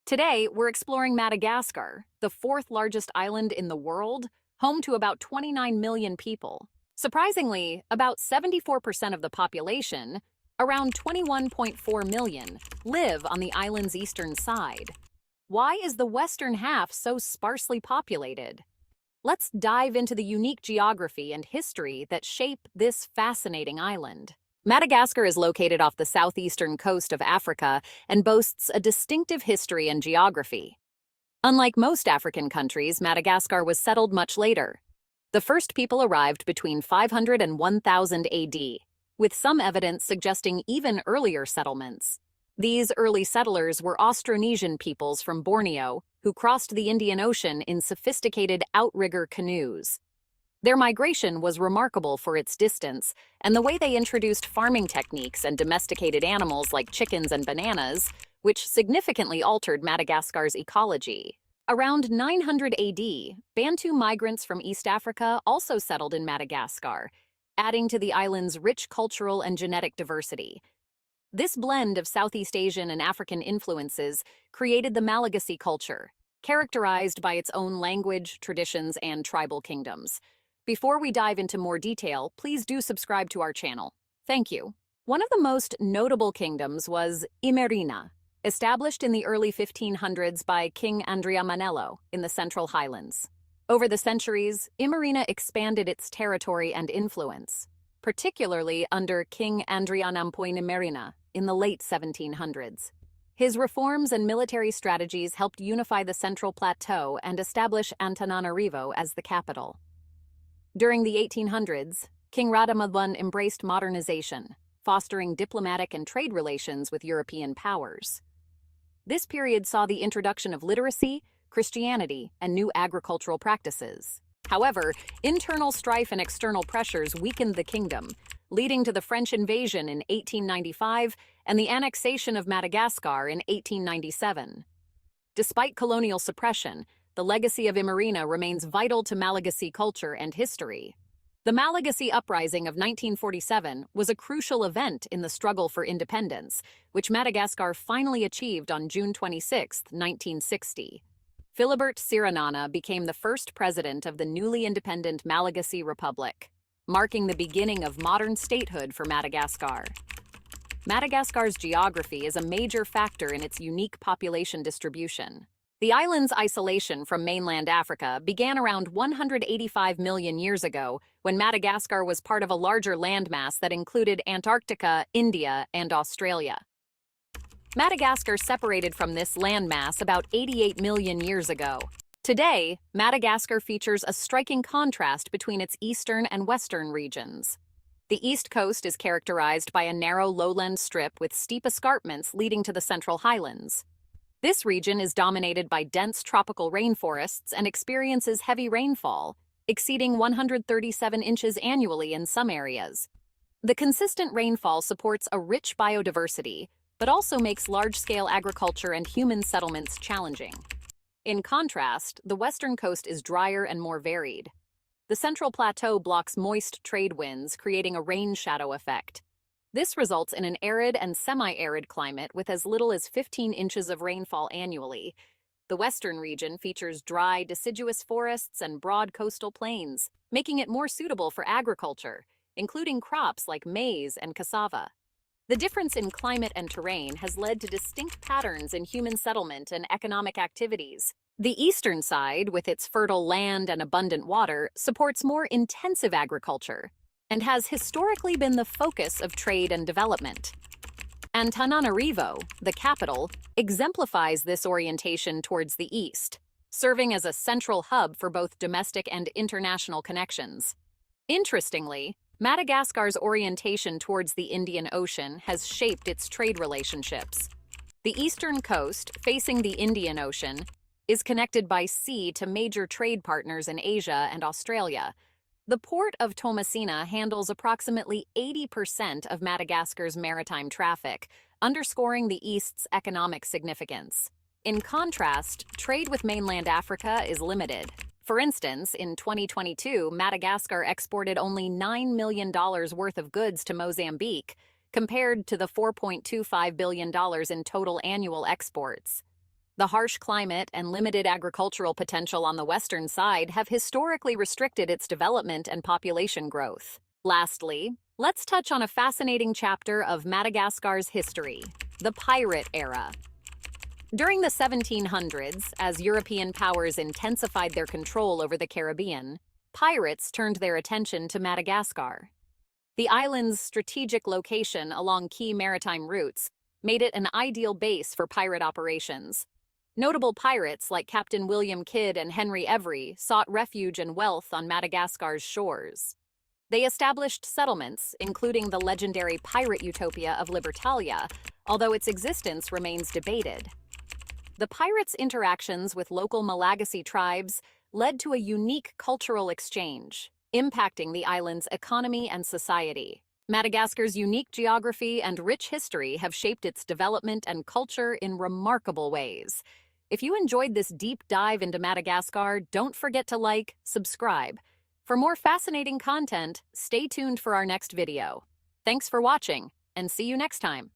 Today, we're exploring Madagascar, the fourth largest island in the world, home to about 29 million people. Surprisingly, about 74% of the population, around 21.4 million, live on the island's eastern side. Why is the western half so sparsely populated? Let's dive into the unique geography and history that shape this fascinating island. Madagascar is located off the southeastern coast of Africa and boasts a distinctive history and geography. Unlike most African countries, Madagascar was settled much later. The first people arrived between 500 and 1000 AD, with some evidence suggesting even earlier settlements. These early settlers were Austronesian peoples from Borneo who crossed the Indian Ocean in sophisticated outrigger canoes. Their migration was remarkable for its distance and the way they introduced farming techniques and domesticated animals like chickens and bananas, which significantly altered Madagascar's ecology. Around 900 AD, Bantu migrants from East Africa also settled in Madagascar, adding to the island's rich cultural and genetic diversity. This blend of Southeast Asian and African influences created the Malagasy culture, characterized by its own language, traditions, and tribal kingdoms. Before we dive into more detail, please do subscribe to our channel. Thank you. One of the most notable kingdoms was Imerina, established in the early 1500s by King Andrea Manello in the Central Highlands. Over the centuries, Imerina expanded its territory and influence, particularly under King Andrianampoinimerina in the late 1700s. His reforms and military strategies helped unify the Central Plateau and establish Antananarivo as the capital. During the 1800s, King Radamadwan embraced modernization, fostering diplomatic and trade relations with European powers. This period saw the introduction of literacy, Christianity, and new agricultural practices. However, internal strife and external pressures weakened the kingdom, leading to the French invasion in 1895 and the annexation of Madagascar in 1897. Despite colonial suppression, the legacy of Imerina remains vital to Malagasy culture and history. The Malagasy Uprising of 1947 was a crucial event in the struggle for independence, which Madagascar finally achieved on June 26, 1960. Philibert Tsiranana became the first president of the newly independent Malagasy Republic, marking the beginning of modern statehood for Madagascar. Madagascar's geography is a major factor in its unique population distribution. The island's isolation from mainland Africa began around 185 million years ago when Madagascar was part of a larger landmass that included Antarctica, India, and Australia. Madagascar separated from this landmass about 88 million years ago. Today, Madagascar features a striking contrast between its eastern and western regions. The east coast is characterized by a narrow lowland strip with steep escarpments leading to the Central Highlands. This region is dominated by dense tropical rainforests and experiences heavy rainfall, exceeding 137 inches annually in some areas. The consistent rainfall supports a rich biodiversity, but also makes large-scale agriculture and human settlements challenging. In contrast, the western coast is drier and more varied. The Central Plateau blocks moist trade winds, creating a rain shadow effect. This results in an arid and semi-arid climate with as little as 15 inches of rainfall annually. The western region features dry, deciduous forests and broad coastal plains, making it more suitable for agriculture, including crops like maize and cassava. The difference in climate and terrain has led to distinct patterns in human settlement and economic activities. The eastern side, with its fertile land and abundant water, supports more intensive agriculture and has historically been the focus of trade and development. Antananarivo, the capital, exemplifies this orientation towards the east, serving as a central hub for both domestic and international connections. Interestingly, Madagascar's orientation towards the Indian Ocean has shaped its trade relationships. The eastern coast, facing the Indian Ocean, is connected by sea to major trade partners in Asia and Australia. The port of Tomasina handles approximately 80% of Madagascar's maritime traffic, underscoring the East's economic significance. In contrast, trade with mainland Africa is limited. For instance, in 2022, Madagascar exported only $9 million worth of goods to Mozambique, compared to the $4.25 billion in total annual exports. The harsh climate and limited agricultural potential on the western side have historically restricted its development and population growth. Lastly, let's touch on a fascinating chapter of Madagascar's history, the pirate era. During the 1700s, as European powers intensified their control over the Caribbean, pirates turned their attention to Madagascar. The island's strategic location along key maritime routes made it an ideal base for pirate operations. Notable pirates like Captain William Kidd and Henry Every sought refuge and wealth on Madagascar's shores. They established settlements, including the legendary pirate utopia of Libertalia, although its existence remains debated. The pirates' interactions with local Malagasy tribes led to a unique cultural exchange, impacting the island's economy and society. Madagascar's unique geography and rich history have shaped its development and culture in remarkable ways. If you enjoyed this deep dive into Madagascar, don't forget to like, subscribe. For more fascinating content, stay tuned for our next video. Thanks for watching, and see you next time.